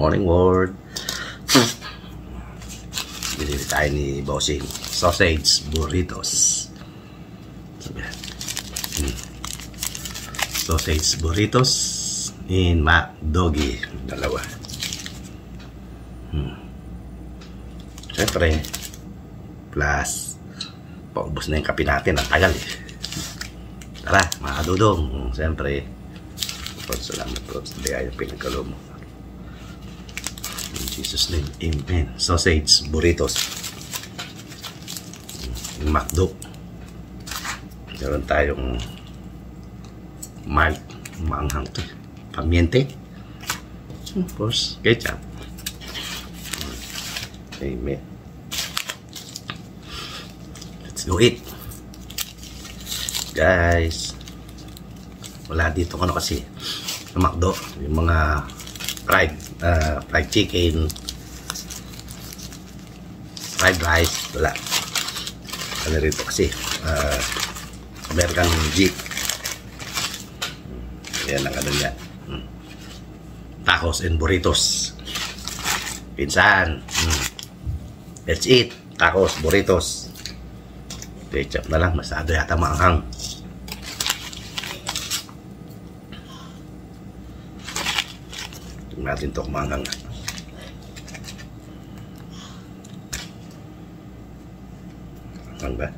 Morning world. Binili tayo ni Bossing. Sausage burritos. Sausage burritos in McDoggy. Dalawa. Siyempre, plus, paubos na yung kape natin. Ang tagal eh. Tara, mga kadudong. Siyempre, salamat po. Hindi ayaw pinagkalo mo. In Jesus' name, amen. Sausage burritos. Yung McDo. Meron tayong mild, maanghang to. Pamiente. Of course, ketchup. Amen. Let's go eat. Guys. Wala dito ano kasi sa McDo. Yung mga fried chicken, fried rice. Wala. Ano rito kasi American Jeep. Yan ang ano niya. Tacos and burritos. Pinsan. Let's eat. Tacos, burritos. Ketchup na lang. Masado yata maanghang. Tingnan natin ito kumanghang. Ano ba?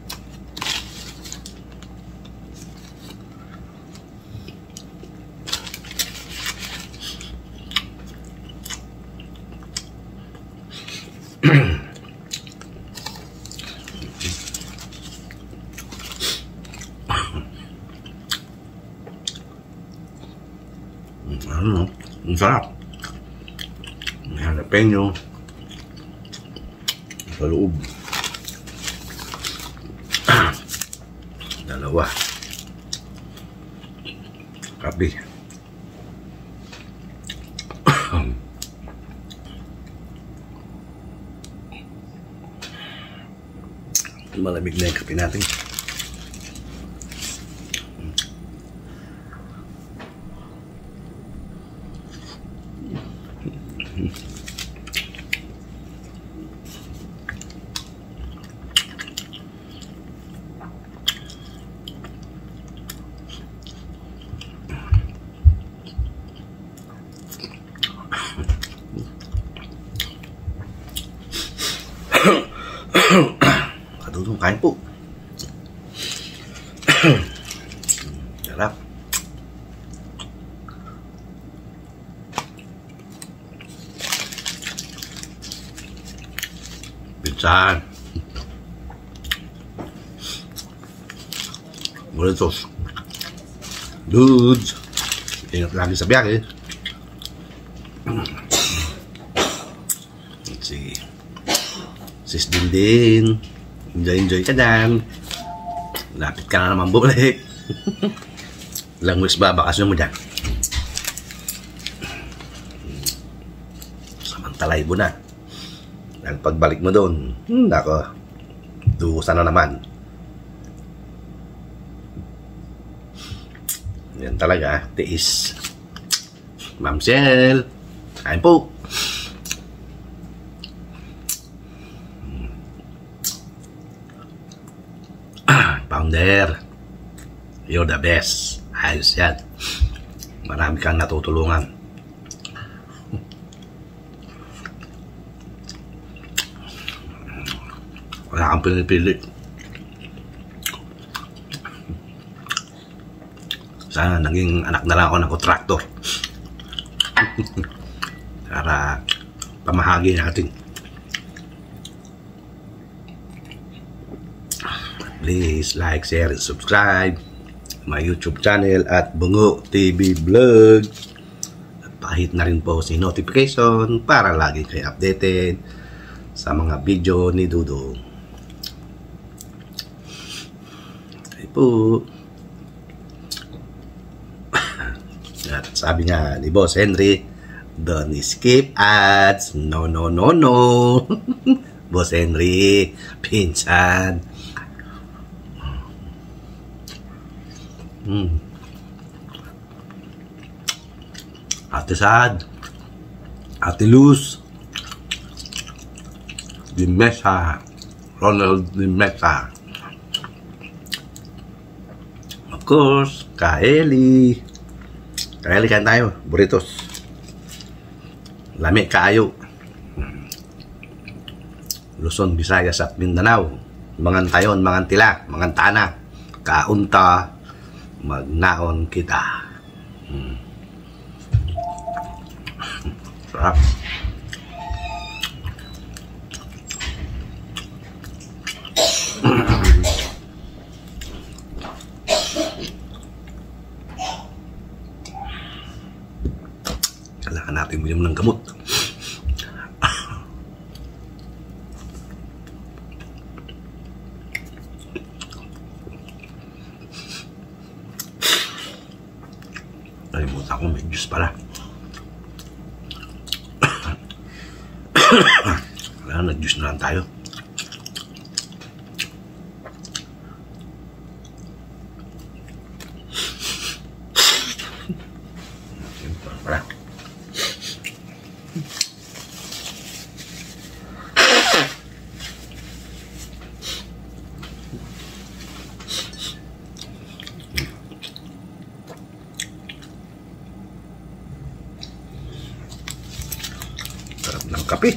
Ano? Ang sarap. May jalapeno sa loob. Dalawa. Kape. Malamig na yung kape natin. Kadudong kain po. Sarap. Pinsan. Burritos. Dudes. Ingat lagi sa biyahe. Sige. Sis Dindin, enjoy ka dyan. Lapit ka na naman bumalik. Ilang weeks ba bakasyon mo dyan? Samantalay mo na. Dahil pagbalik mo doon, nako, duusan na naman. Yan talaga, tiis. Ma'am Shell, kain po. Founder, you're the best. Ayos yan. Marami kang natutulungan. Wala kang pinipili. Sana naging anak na lang ako ng kontraktor. Para pamahagi natin. Please like, share, and subscribe my YouTube channel at Bungo TV Vlog. At pakihit na rin po si notification para lagi kayo updated sa mga video ni Dudong. Okay po. At sabi nga ni Boss Henry, don't skip ads. No. Boss Henry, pinsan. Ate Sad, Ate Luz Di Mesa, Ronald Di Mesa, of course, Kaeli. Kaeli, kain tayo, burritos. Lami kayo. Luzon, Visayas at Mindanao. Mangan tayon, mangan tila, mangan tana. Kaunta, magnaon kita. Sarap. Kailangan natin uminom ng gamot. Nalimutan ko, may juice pala. Kailangan nag-juice na lang tayo. Pala. Sarap ng kape.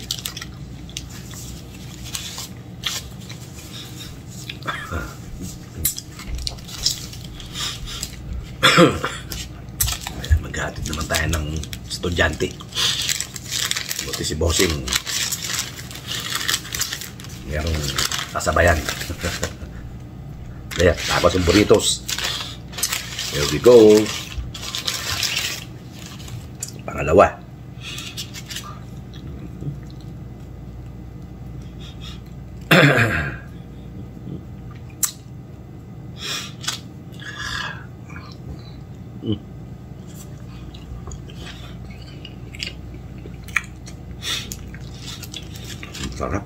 Maghatid naman tayo ng estudyante. Buti si Bossing merong kasabayan. Kaya tapos yung burritos. Here we go. Pangalawa. Sarap.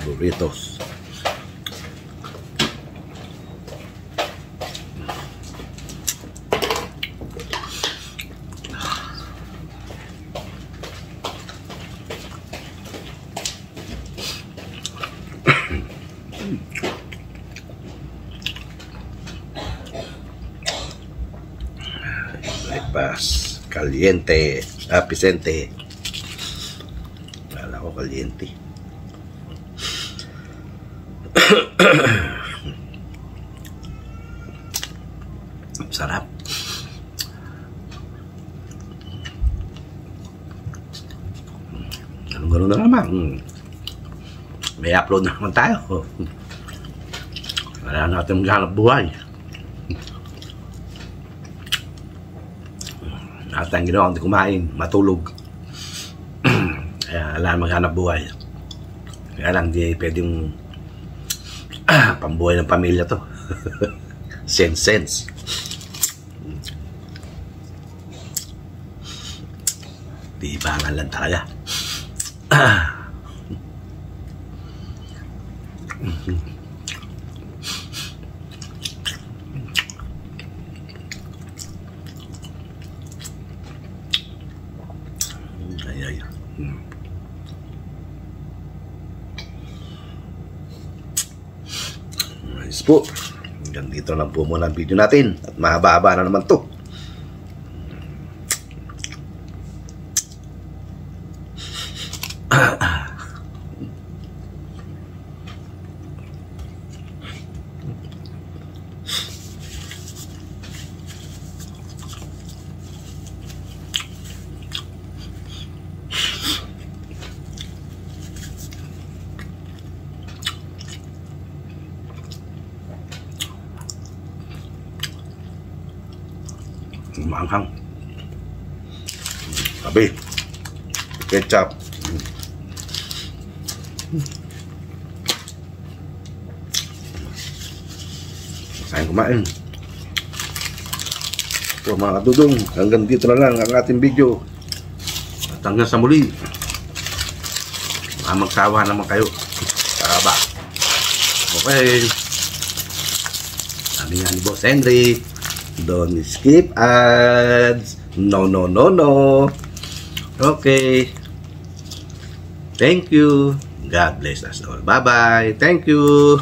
Burritos. Breakfast caliente, Vicente. Wala ko caliente. Sarap. Ganun-ganun na naman. May upload na naman tayo. Wala natin maghanap buhay. Lahat ang ginawa, hindi kumain, matulog. Kaya wala maghanap buhay. Kaya lang, di pwedeng pambuhay ng pamilya to. Sense. Di ibangan lang talaga. Ay. po. Hanggang dito lang po muna ang video natin. At mahaba-haba na naman to. Maanghang. Sabi. Ketchup. Sayang kumain. So mga kadudong, hanggang dito na lang ang ating video. At hanggang sa muli. Magsawa naman kayo. Tara. Okay. Sabi nga ni Boss Henry, don't skip ads. No. Okay. Thank you. God bless us all. Bye-bye. Thank you.